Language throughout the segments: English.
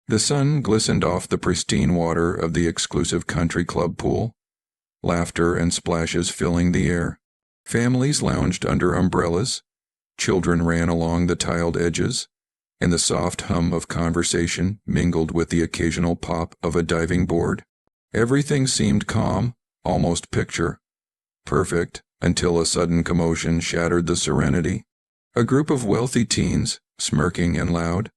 The sun glistened off the pristine water of the exclusive country club pool, laughter and splashes filling the air. Families lounged under umbrellas, children ran along the tiled edges, and the soft hum of conversation mingled with the occasional pop of a diving board. Everything seemed calm, almost picture perfect, until a sudden commotion shattered the serenity. A group of wealthy teens, smirking and loud,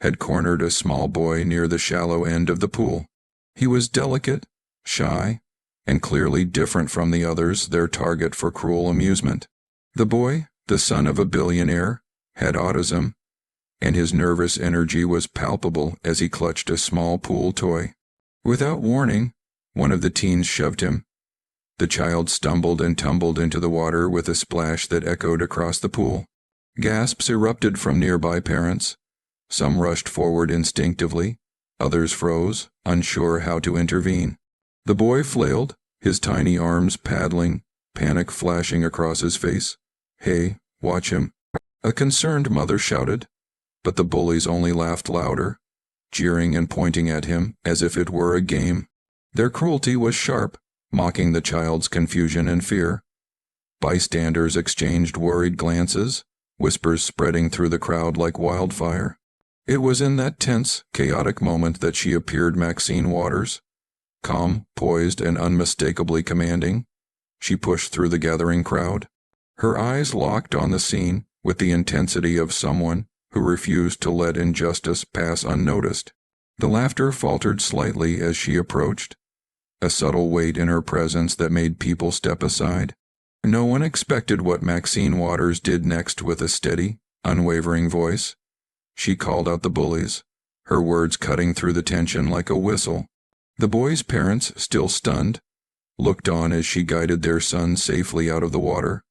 had cornered a small boy near the shallow end of the pool. He was delicate, shy, and clearly different from the others, their target for cruel amusement. The boy, the son of a billionaire, had autism, and his nervous energy was palpable as he clutched a small pool toy. Without warning, one of the teens shoved him. The child stumbled and tumbled into the water with a splash that echoed across the pool. Gasps erupted from nearby parents. Some rushed forward instinctively, others froze, unsure how to intervene. The boy flailed, his tiny arms paddling, panic flashing across his face. "Hey, watch him," a concerned mother shouted, but the bullies only laughed louder, jeering and pointing at him as if it were a game. Their cruelty was sharp, mocking the child's confusion and fear. Bystanders exchanged worried glances, whispers spreading through the crowd like wildfire. It was in that tense, chaotic moment that she appeared, Maxine Waters. Calm, poised, and unmistakably commanding, she pushed through the gathering crowd. Her eyes locked on the scene with the intensity of someone who refused to let injustice pass unnoticed. The laughter faltered slightly as she approached, a subtle weight in her presence that made people step aside. No one expected what Maxine Waters did next. With a steady, unwavering voice, she called out the bullies, her words cutting through the tension like a whistle. The boys' parents, still stunned, looked on as she guided their son safely out of the water,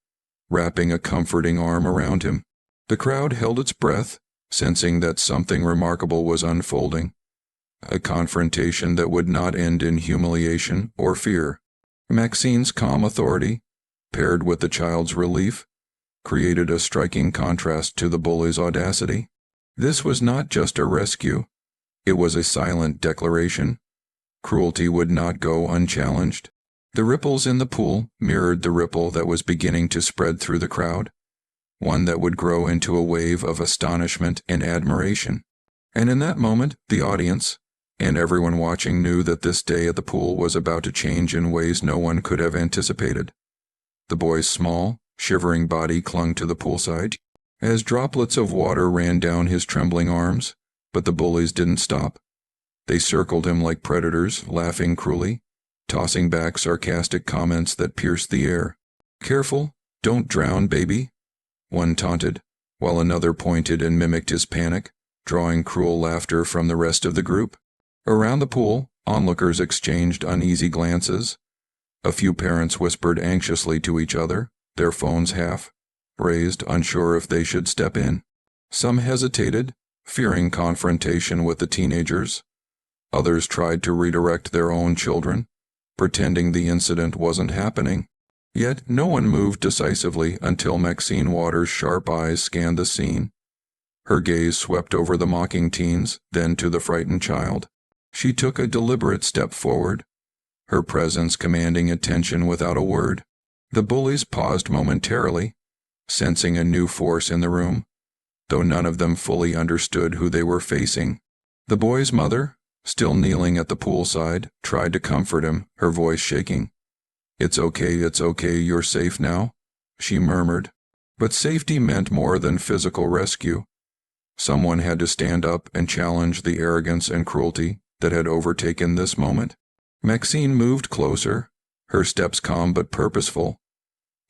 wrapping a comforting arm around him. The crowd held its breath, sensing that something remarkable was unfolding, a confrontation that would not end in humiliation or fear. Maxine's calm authority, paired with the child's relief, created a striking contrast to the bully's audacity. This was not just a rescue, it was a silent declaration. Cruelty would not go unchallenged. The ripples in the pool mirrored the ripple that was beginning to spread through the crowd, one that would grow into a wave of astonishment and admiration. And in that moment, the audience, and everyone watching, knew that this day at the pool was about to change in ways no one could have anticipated. The boy's small, shivering body clung to the poolside as droplets of water ran down his trembling arms, but the bullies didn't stop. They circled him like predators, laughing cruelly, tossing back sarcastic comments that pierced the air. "Careful, don't drown, baby," one taunted, while another pointed and mimicked his panic, drawing cruel laughter from the rest of the group. Around the pool, onlookers exchanged uneasy glances. A few parents whispered anxiously to each other, their phones half raised, unsure if they should step in. Some hesitated, fearing confrontation with the teenagers. Others tried to redirect their own children, pretending the incident wasn't happening. Yet no one moved decisively until Maxine Waters' sharp eyes scanned the scene. Her gaze swept over the mocking teens, then to the frightened child. She took a deliberate step forward, her presence commanding attention without a word. The bullies paused momentarily, sensing a new force in the room, though none of them fully understood who they were facing. The boy's mother, still kneeling at the poolside, tried to comfort him, her voice shaking. It's okay, you're safe now," she murmured. But safety meant more than physical rescue. Someone had to stand up and challenge the arrogance and cruelty that had overtaken this moment. Maxine moved closer, her steps calm but purposeful.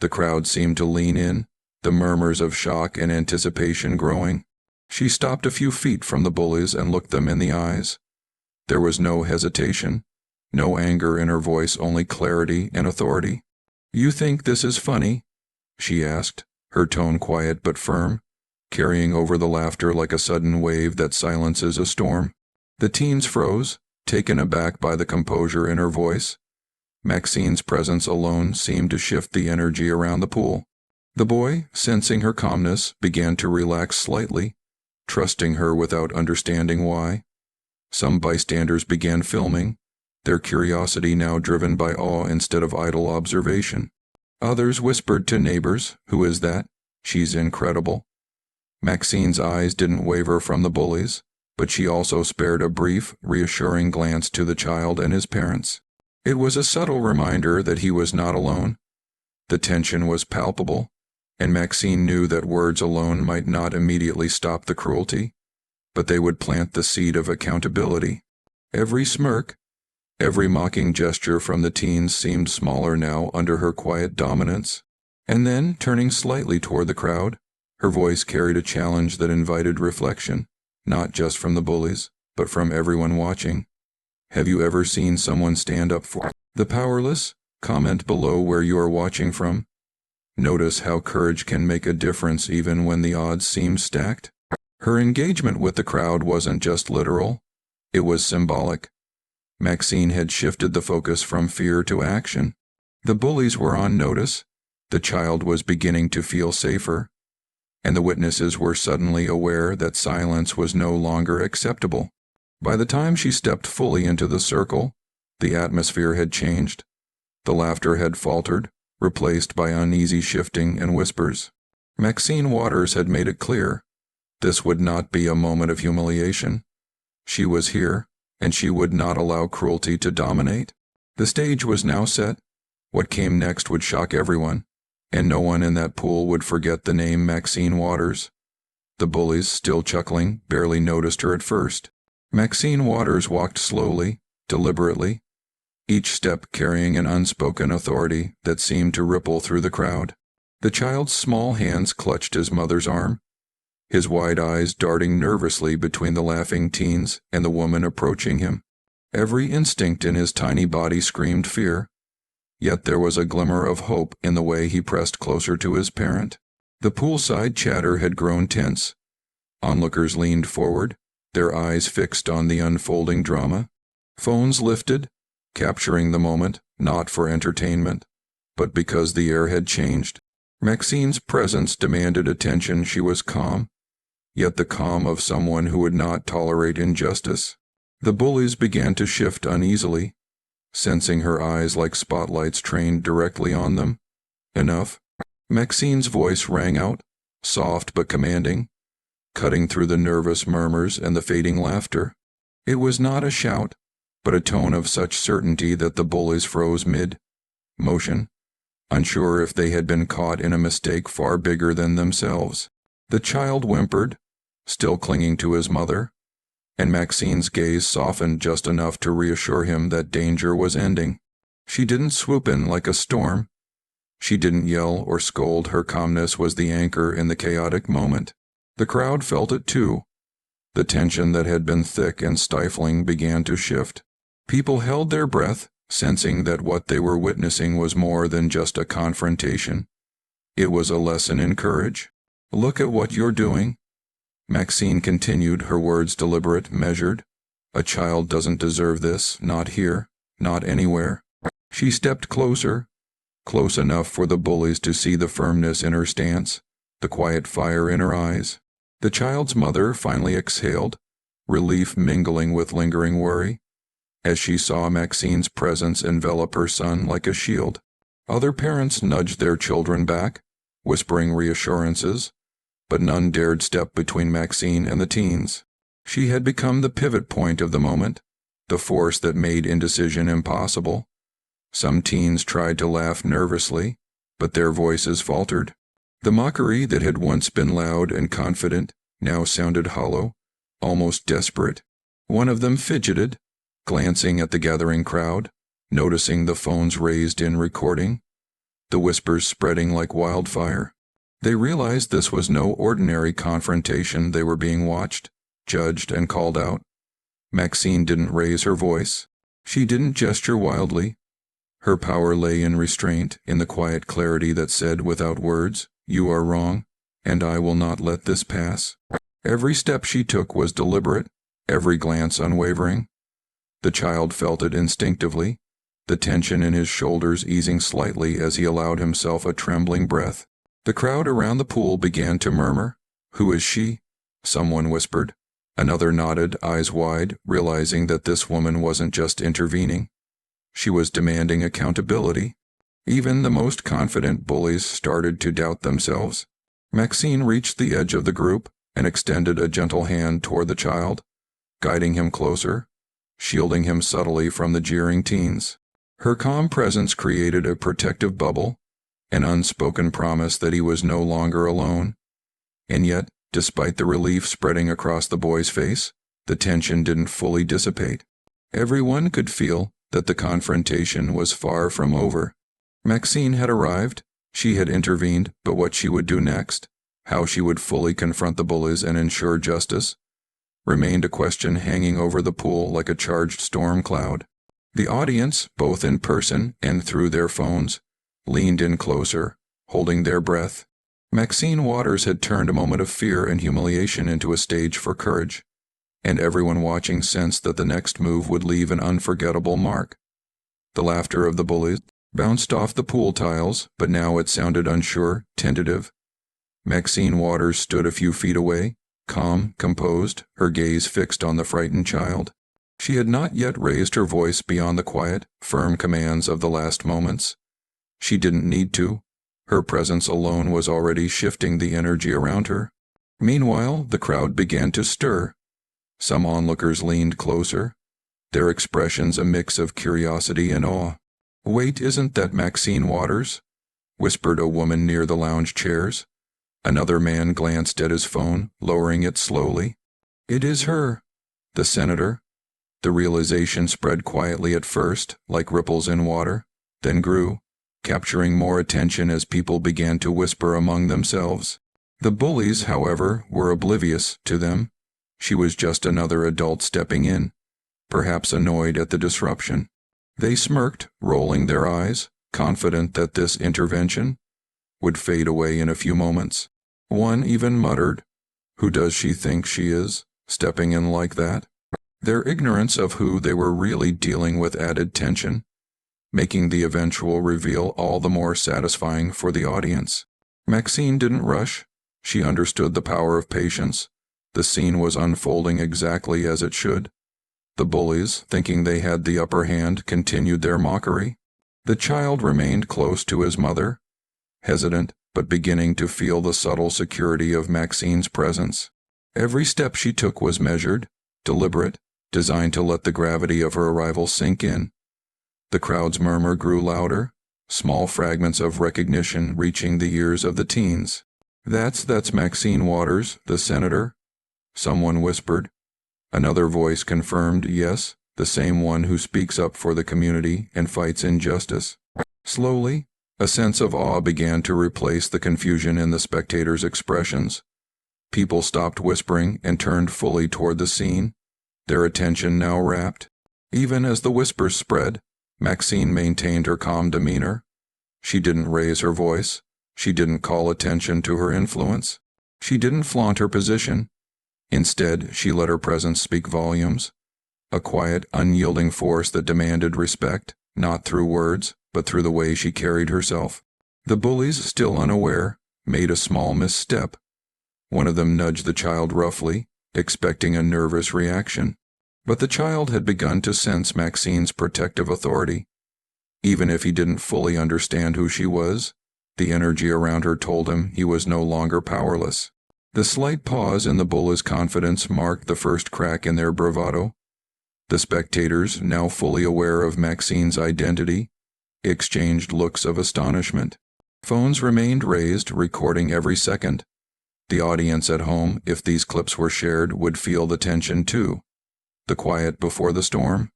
The crowd seemed to lean in, the murmurs of shock and anticipation growing. She stopped a few feet from the bullies and looked them in the eyes. There was no hesitation, no anger in her voice, only clarity and authority. "You think this is funny?" she asked, her tone quiet but firm, carrying over the laughter like a sudden wave that silences a storm. The teens froze, taken aback by the composure in her voice. Maxine's presence alone seemed to shift the energy around the pool. The boy, sensing her calmness, began to relax slightly, trusting her without understanding why. Some bystanders began filming, their curiosity now driven by awe instead of idle observation. Others whispered to neighbors, "Who is that? She's incredible." Maxine's eyes didn't waver from the bullies, but she also spared a brief, reassuring glance to the child and his parents. It was a subtle reminder that he was not alone. The tension was palpable, and Maxine knew that words alone might not immediately stop the cruelty, but they would plant the seed of accountability. Every smirk, every mocking gesture from the teens seemed smaller now under her quiet dominance. And then, turning slightly toward the crowd, her voice carried a challenge that invited reflection, not just from the bullies, but from everyone watching. Have you ever seen someone stand up for the powerless? Comment below where you are watching from. Notice how courage can make a difference even when the odds seem stacked. Her engagement with the crowd wasn't just literal, it was symbolic. Maxine had shifted the focus from fear to action. The bullies were on notice, the child was beginning to feel safer, and the witnesses were suddenly aware that silence was no longer acceptable. By the time she stepped fully into the circle, the atmosphere had changed. The laughter had faltered, replaced by uneasy shifting and whispers. Maxine Waters had made it clear. This would not be a moment of humiliation. She was here, and she would not allow cruelty to dominate. The stage was now set. What came next would shock everyone, and no one in that pool would forget the name Maxine Waters. The bullies, still chuckling, barely noticed her at first. Maxine Waters walked slowly, deliberately, each step carrying an unspoken authority that seemed to ripple through the crowd. The child's small hands clutched his mother's arm, his wide eyes darting nervously between the laughing teens and the woman approaching him. Every instinct in his tiny body screamed fear, yet there was a glimmer of hope in the way he pressed closer to his parent. The poolside chatter had grown tense. Onlookers leaned forward, their eyes fixed on the unfolding drama. Phones lifted, capturing the moment, not for entertainment, but because the air had changed. Maxine's presence demanded attention. She was calm, yet the calm of someone who would not tolerate injustice. The bullies began to shift uneasily, sensing her eyes like spotlights trained directly on them. Enough. Maxine's voice rang out, soft but commanding, cutting through the nervous murmurs and the fading laughter. It was not a shout, but a tone of such certainty that the bullies froze mid-motion, unsure if they had been caught in a mistake far bigger than themselves. The child whimpered, still clinging to his mother, and Maxine's gaze softened just enough to reassure him that danger was ending. She didn't swoop in like a storm. She didn't yell or scold. Her calmness was the anchor in the chaotic moment. The crowd felt it too. The tension that had been thick and stifling began to shift. People held their breath, sensing that what they were witnessing was more than just a confrontation. It was a lesson in courage. "Look at what you're doing," Maxine continued, her words deliberate, measured. "A child doesn't deserve this, not here, not anywhere." She stepped closer, close enough for the bullies to see the firmness in her stance, the quiet fire in her eyes. The child's mother finally exhaled, relief mingling with lingering worry, as she saw Maxine's presence envelop her son like a shield. Other parents nudged their children back, whispering reassurances, but none dared step between Maxine and the teens. She had become the pivot point of the moment, the force that made indecision impossible. Some teens tried to laugh nervously, but their voices faltered. The mockery that had once been loud and confident now sounded hollow, almost desperate. One of them fidgeted, glancing at the gathering crowd, noticing the phones raised in recording, the whispers spreading like wildfire. They realized this was no ordinary confrontation. They were being watched, judged, and called out. Maxine didn't raise her voice. She didn't gesture wildly. Her power lay in restraint, in the quiet clarity that said without words, "You are wrong, and I will not let this pass." Every step she took was deliberate, every glance unwavering. The child felt it instinctively, the tension in his shoulders easing slightly as he allowed himself a trembling breath. The crowd around the pool began to murmur. "Who is she?" someone whispered. Another nodded, eyes wide, realizing that this woman wasn't just intervening. She was demanding accountability. Even the most confident bullies started to doubt themselves. Maxine reached the edge of the group and extended a gentle hand toward the child, guiding him closer, shielding him subtly from the jeering teens. Her calm presence created a protective bubble, an unspoken promise that he was no longer alone. And yet, despite the relief spreading across the boy's face, the tension didn't fully dissipate. Everyone could feel that the confrontation was far from over. Maxine had arrived, she had intervened, but what she would do next, how she would fully confront the bullies and ensure justice, remained a question hanging over the pool like a charged storm cloud. The audience, both in person and through their phones, leaned in closer, holding their breath. Maxine Waters had turned a moment of fear and humiliation into a stage for courage, and everyone watching sensed that the next move would leave an unforgettable mark. The laughter of the bullies bounced off the pool tiles, but now it sounded unsure, tentative. Maxine Waters stood a few feet away, calm, composed, her gaze fixed on the frightened child. She had not yet raised her voice beyond the quiet, firm commands of the last moments. She didn't need to. Her presence alone was already shifting the energy around her. Meanwhile, the crowd began to stir. Some onlookers leaned closer, their expressions a mix of curiosity and awe. "Wait, isn't that Maxine Waters?" whispered a woman near the lounge chairs. Another man glanced at his phone, lowering it slowly. "It is her." The senator. The realization spread quietly at first, like ripples in water, then grew, capturing more attention as people began to whisper among themselves. The bullies, however, were oblivious to them. She was just another adult stepping in, perhaps annoyed at the disruption. They smirked, rolling their eyes, confident that this intervention would fade away in a few moments. One even muttered, "Who does she think she is, stepping in like that?" Their ignorance of who they were really dealing with added tension, making the eventual reveal all the more satisfying for the audience. Maxine didn't rush. She understood the power of patience. The scene was unfolding exactly as it should. The bullies, thinking they had the upper hand, continued their mockery. The child remained close to his mother, hesitant but beginning to feel the subtle security of Maxine's presence. Every step she took was measured, deliberate, designed to let the gravity of her arrival sink in. The crowd's murmur grew louder, small fragments of recognition reaching the ears of the teens. That's Maxine Waters, the senator," someone whispered. Another voice confirmed, "Yes, the same one who speaks up for the community and fights injustice." Slowly, a sense of awe began to replace the confusion in the spectators' expressions. People stopped whispering and turned fully toward the scene, their attention now rapt. Even as the whispers spread, Maxine maintained her calm demeanor. She didn't raise her voice. She didn't call attention to her influence. She didn't flaunt her position. Instead, she let her presence speak volumes. A quiet, unyielding force that demanded respect, not through words, but through the way she carried herself. The bullies, still unaware, made a small misstep. One of them nudged the child roughly, expecting a nervous reaction. But the child had begun to sense Maxine's protective authority. Even if he didn't fully understand who she was, the energy around her told him he was no longer powerless. The slight pause in the bullies' confidence marked the first crack in their bravado. The spectators, now fully aware of Maxine's identity, exchanged looks of astonishment. Phones remained raised, recording every second. The audience at home, if these clips were shared, would feel the tension too. The quiet before the storm.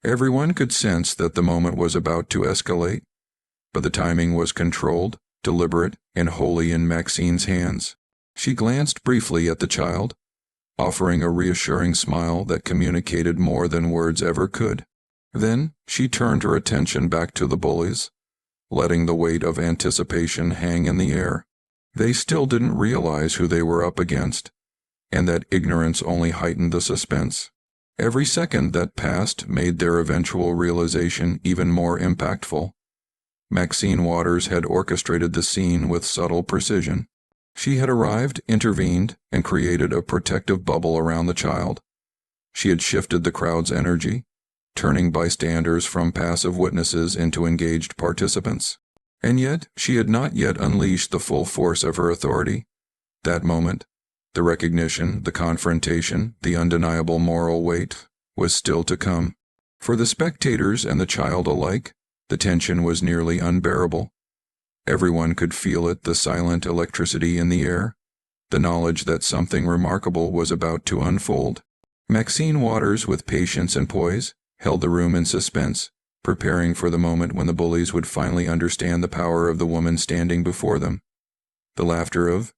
Everyone could sense that the moment was about to escalate, but the timing was controlled, deliberate, and wholly in Maxine's hands. She glanced briefly at the child, offering a reassuring smile that communicated more than words ever could. Then she turned her attention back to the bullies, letting the weight of anticipation hang in the air. They still didn't realize who they were up against, and that ignorance only heightened the suspense. Every second that passed made their eventual realization even more impactful. Maxine Waters had orchestrated the scene with subtle precision. She had arrived, intervened, and created a protective bubble around the child. She had shifted the crowd's energy, turning bystanders from passive witnesses into engaged participants. And yet, she had not yet unleashed the full force of her authority. That moment, the recognition, the confrontation, the undeniable moral weight, was still to come. For the spectators and the child alike, the tension was nearly unbearable. Everyone could feel it, the silent electricity in the air, the knowledge that something remarkable was about to unfold. Maxine Waters, with patience and poise, held the room in suspense, preparing for the moment when the bullies would finally understand the power of the woman standing before them. The laughter of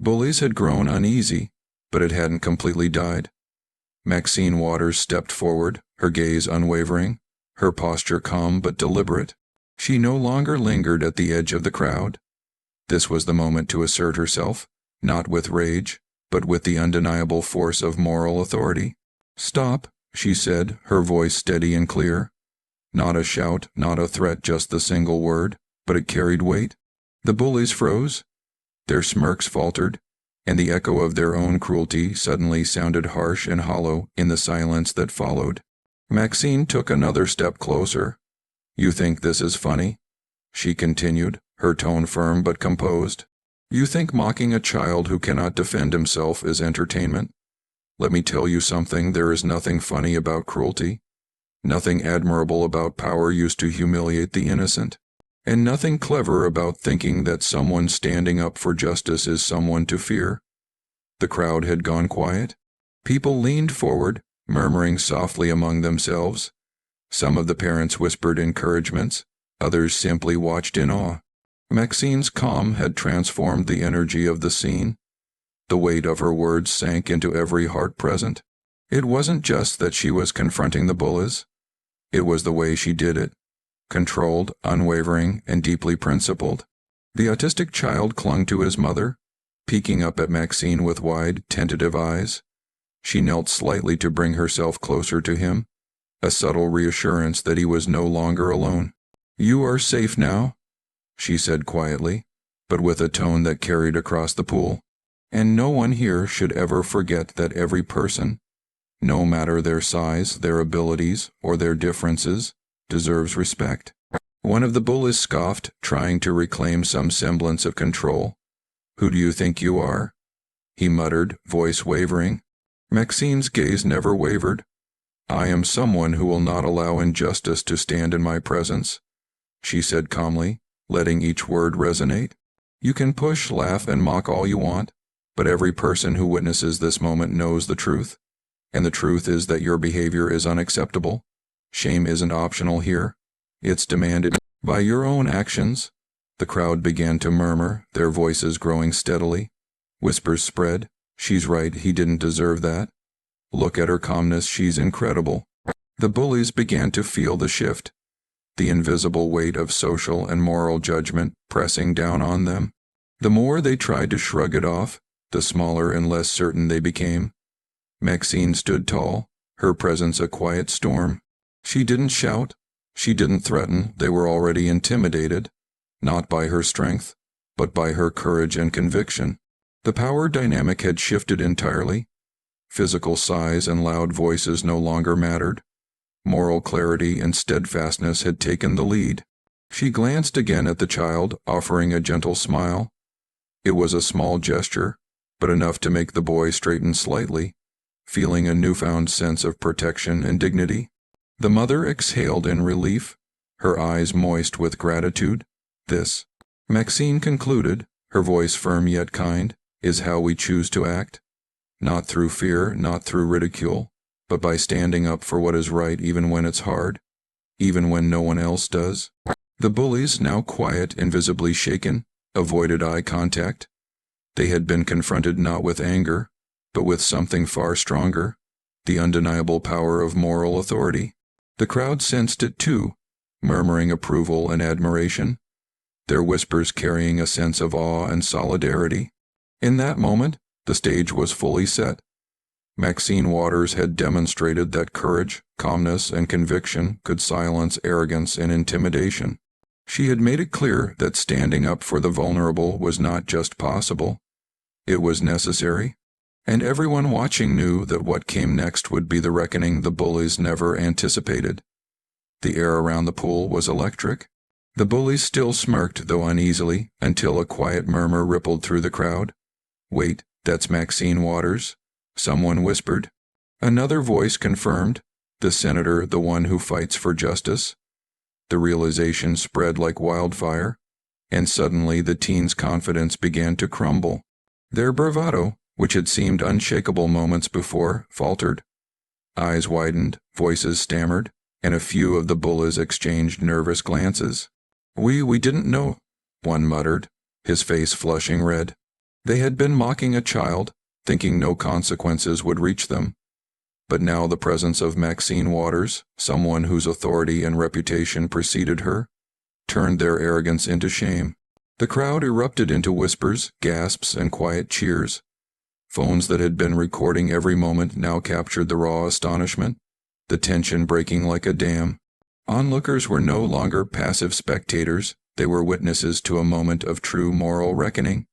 bullies had grown uneasy, but it hadn't completely died. Maxine Waters stepped forward, her gaze unwavering, her posture calm but deliberate. She no longer lingered at the edge of the crowd. This was the moment to assert herself, not with rage, but with the undeniable force of moral authority. "Stop," she said, her voice steady and clear. Not a shout, not a threat, just the single word, but it carried weight. The bullies froze. Their smirks faltered, and the echo of their own cruelty suddenly sounded harsh and hollow in the silence that followed. Maxine took another step closer. "You think this is funny?" she continued, her tone firm but composed. "You think mocking a child who cannot defend himself is entertainment? Let me tell you something, there is nothing funny about cruelty, nothing admirable about power used to humiliate the innocent, and nothing clever about thinking that someone standing up for justice is someone to fear." The crowd had gone quiet. People leaned forward, murmuring softly among themselves. Some of the parents whispered encouragements, others simply watched in awe. Maxine's calm had transformed the energy of the scene. The weight of her words sank into every heart present. It wasn't just that she was confronting the bullies. It was the way she did it. Controlled, unwavering, and deeply principled. The autistic child clung to his mother, peeking up at Maxine with wide, tentative eyes. She knelt slightly to bring herself closer to him, a subtle reassurance that he was no longer alone. "You are safe now," she said quietly, but with a tone that carried across the pool. "And no one here should ever forget that every person, no matter their size, their abilities, or their differences, deserves respect." One of the bullies scoffed, trying to reclaim some semblance of control. "Who do you think you are?" he muttered, voice wavering. Maxine's gaze never wavered. "I am someone who will not allow injustice to stand in my presence," she said calmly, letting each word resonate. "You can push, laugh, and mock all you want, but every person who witnesses this moment knows the truth. And the truth is that your behavior is unacceptable. Shame isn't optional here. It's demanded by your own actions." The crowd began to murmur, their voices growing steadily. Whispers spread. "She's right, he didn't deserve that. Look at her calmness, she's incredible." The bullies began to feel the shift, the invisible weight of social and moral judgment pressing down on them. The more they tried to shrug it off, the smaller and less certain they became. Maxine stood tall, her presence a quiet storm. She didn't shout, she didn't threaten, they were already intimidated, not by her strength, but by her courage and conviction. The power dynamic had shifted entirely. Physical size and loud voices no longer mattered. Moral clarity and steadfastness had taken the lead. She glanced again at the child, offering a gentle smile. It was a small gesture, but enough to make the boy straighten slightly, feeling a newfound sense of protection and dignity. The mother exhaled in relief, her eyes moist with gratitude. "This," Maxine concluded, her voice firm yet kind, "is how we choose to act. Not through fear, not through ridicule, but by standing up for what is right even when it's hard, even when no one else does." The bullies, now quiet, invisibly shaken, avoided eye contact. They had been confronted not with anger, but with something far stronger, the undeniable power of moral authority. The crowd sensed it too, murmuring approval and admiration, their whispers carrying a sense of awe and solidarity. In that moment, the stage was fully set. Maxine Waters had demonstrated that courage, calmness, and conviction could silence arrogance and intimidation. She had made it clear that standing up for the vulnerable was not just possible, it was necessary. And everyone watching knew that what came next would be the reckoning the bullies never anticipated. The air around the pool was electric. The bullies still smirked, though uneasily, until a quiet murmur rippled through the crowd. "Wait, that's Maxine Waters," someone whispered. Another voice confirmed, "The senator, the one who fights for justice." The realization spread like wildfire, and suddenly the teens' confidence began to crumble. Their bravado, which had seemed unshakable moments before, faltered. Eyes widened, voices stammered, and a few of the bullies exchanged nervous glances. We didn't know," one muttered, his face flushing red. They had been mocking a child, thinking no consequences would reach them. But now the presence of Maxine Waters, someone whose authority and reputation preceded her, turned their arrogance into shame. The crowd erupted into whispers, gasps, and quiet cheers. Phones that had been recording every moment now captured the raw astonishment, the tension breaking like a dam. Onlookers were no longer passive spectators, they were witnesses to a moment of true moral reckoning.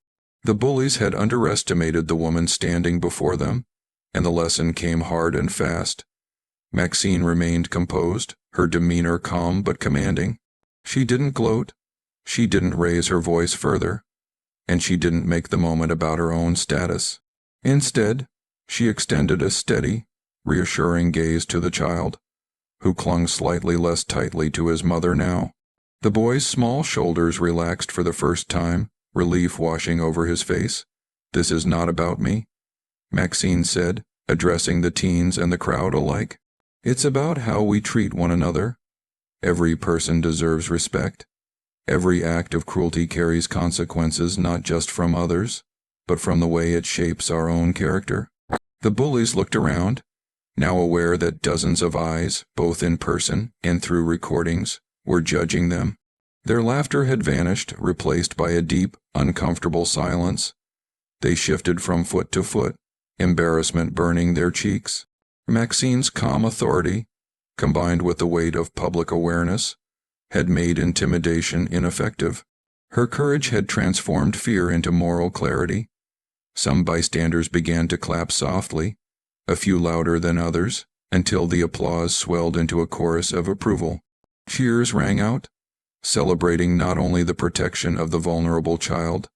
The bullies had underestimated the woman standing before them, and the lesson came hard and fast. Maxine remained composed, her demeanor calm but commanding. She didn't gloat, she didn't raise her voice further, and she didn't make the moment about her own status. Instead, she extended a steady, reassuring gaze to the child, who clung slightly less tightly to his mother now. The boy's small shoulders relaxed for the first time, relief washing over his face. "This is not about me," Maxine said, addressing the teens and the crowd alike. "It's about how we treat one another. Every person deserves respect. Every act of cruelty carries consequences not just from others, but from the way it shapes our own character." The bullies looked around, now aware that dozens of eyes, both in person and through recordings, were judging them. Their laughter had vanished, replaced by a deep, uncomfortable silence. They shifted from foot to foot, embarrassment burning their cheeks. Maxine's calm authority, combined with the weight of public awareness, had made intimidation ineffective. Her courage had transformed fear into moral clarity. Some bystanders began to clap softly, a few louder than others, until the applause swelled into a chorus of approval. Cheers rang out, celebrating not only the protection of the vulnerable child,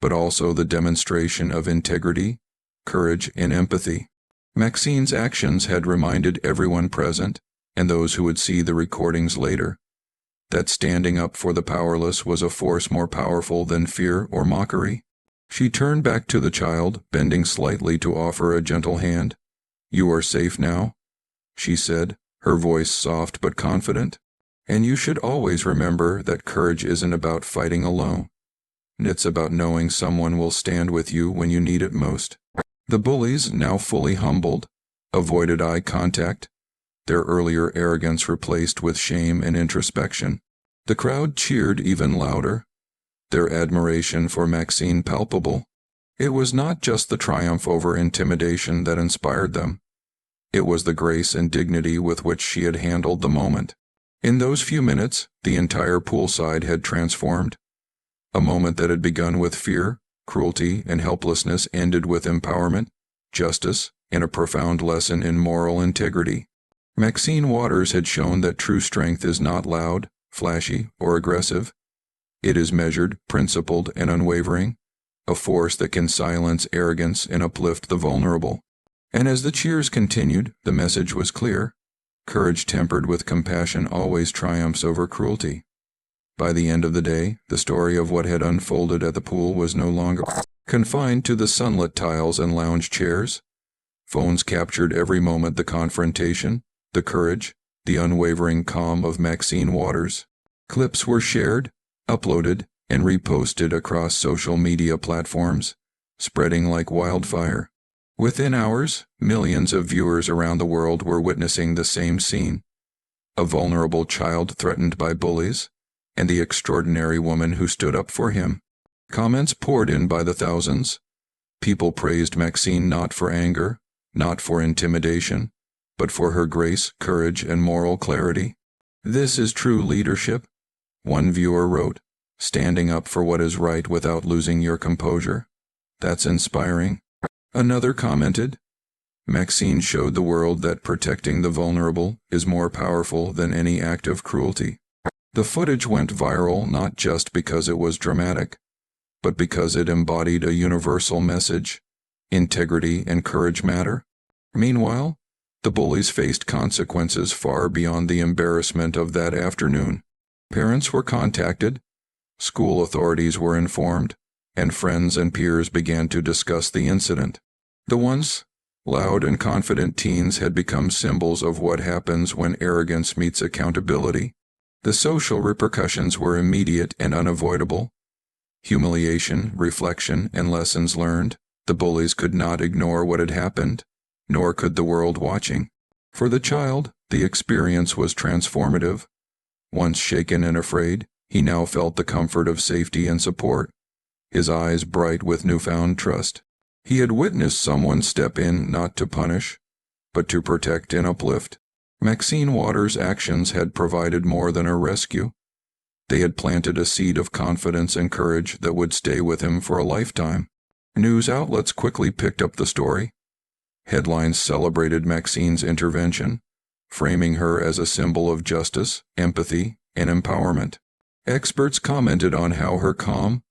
but also the demonstration of integrity, courage, and empathy. Maxine's actions had reminded everyone present, and those who would see the recordings later, that standing up for the powerless was a force more powerful than fear or mockery. She turned back to the child, bending slightly to offer a gentle hand. "You are safe now," she said, her voice soft but confident. "And you should always remember that courage isn't about fighting alone. It's about knowing someone will stand with you when you need it most." The bullies, now fully humbled, avoided eye contact, their earlier arrogance replaced with shame and introspection. The crowd cheered even louder, their admiration for Maxine palpable. It was not just the triumph over intimidation that inspired them. It was the grace and dignity with which she had handled the moment. In those few minutes, the entire poolside had transformed. A moment that had begun with fear, cruelty, and helplessness ended with empowerment, justice, and a profound lesson in moral integrity. Maxine Waters had shown that true strength is not loud, flashy, or aggressive. It is measured, principled, and unwavering, a force that can silence arrogance and uplift the vulnerable. And as the cheers continued, the message was clear. Courage tempered with compassion always triumphs over cruelty. By the end of the day, the story of what had unfolded at the pool was no longer confined to the sunlit tiles and lounge chairs. Phones captured every moment the confrontation, the courage, the unwavering calm of Maxine Waters. Clips were shared, uploaded, and reposted across social media platforms, spreading like wildfire. Within hours, millions of viewers around the world were witnessing the same scene. A vulnerable child threatened by bullies, and the extraordinary woman who stood up for him. Comments poured in by the thousands. People praised Maxine not for anger, not for intimidation, but for her grace, courage, and moral clarity. "This is true leadership," One viewer wrote, "Standing up for what is right without losing your composure. That's inspiring." Another commented, "Maxine showed the world that protecting the vulnerable is more powerful than any act of cruelty." The footage went viral not just because it was dramatic, but because it embodied a universal message: integrity and courage matter. Meanwhile, the bullies faced consequences far beyond the embarrassment of that afternoon. Parents were contacted, school authorities were informed, and friends and peers began to discuss the incident. The once loud and confident teens had become symbols of what happens when arrogance meets accountability. The social repercussions were immediate and unavoidable. Humiliation, reflection, and lessons learned. The bullies could not ignore what had happened, nor could the world watching. For the child, the experience was transformative. Once shaken and afraid, he now felt the comfort of safety and support, his eyes bright with newfound trust. He had witnessed someone step in not to punish, but to protect and uplift. Maxine Waters' actions had provided more than a rescue. They had planted a seed of confidence and courage that would stay with him for a lifetime. News outlets quickly picked up the story. Headlines celebrated Maxine's intervention, framing her as a symbol of justice, empathy, and empowerment. Experts commented on how her calm,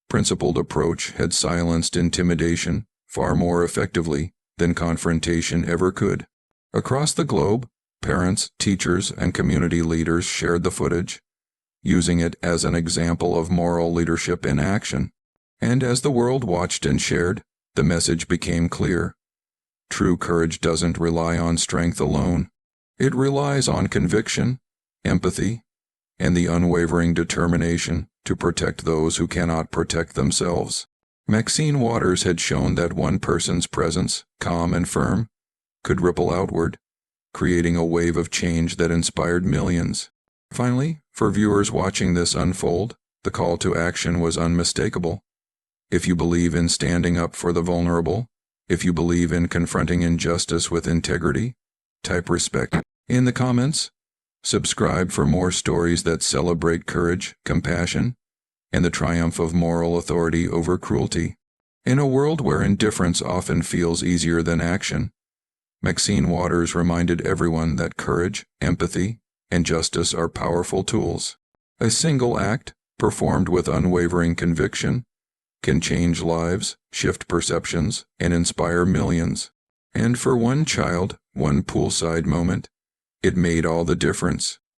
principled approach had silenced intimidation far more effectively than confrontation ever could. Across the globe, parents, teachers, and community leaders shared the footage, using it as an example of moral leadership in action. And as the world watched and shared, the message became clear. True courage doesn't rely on strength alone. It relies on conviction, empathy, and the unwavering determination to protect those who cannot protect themselves. Maxine Waters had shown that one person's presence, calm and firm, could ripple outward, creating a wave of change that inspired millions. Finally, for viewers watching this unfold, the call to action was unmistakable. If you believe in standing up for the vulnerable, if you believe in confronting injustice with integrity, type respect in the comments. Subscribe for more stories that celebrate courage, compassion, and the triumph of moral authority over cruelty. In a world where indifference often feels easier than action, Maxine Waters reminded everyone that courage, empathy, and justice are powerful tools. A single act, performed with unwavering conviction, can change lives, shift perceptions, and inspire millions. And for one child, one poolside moment, it made all the difference.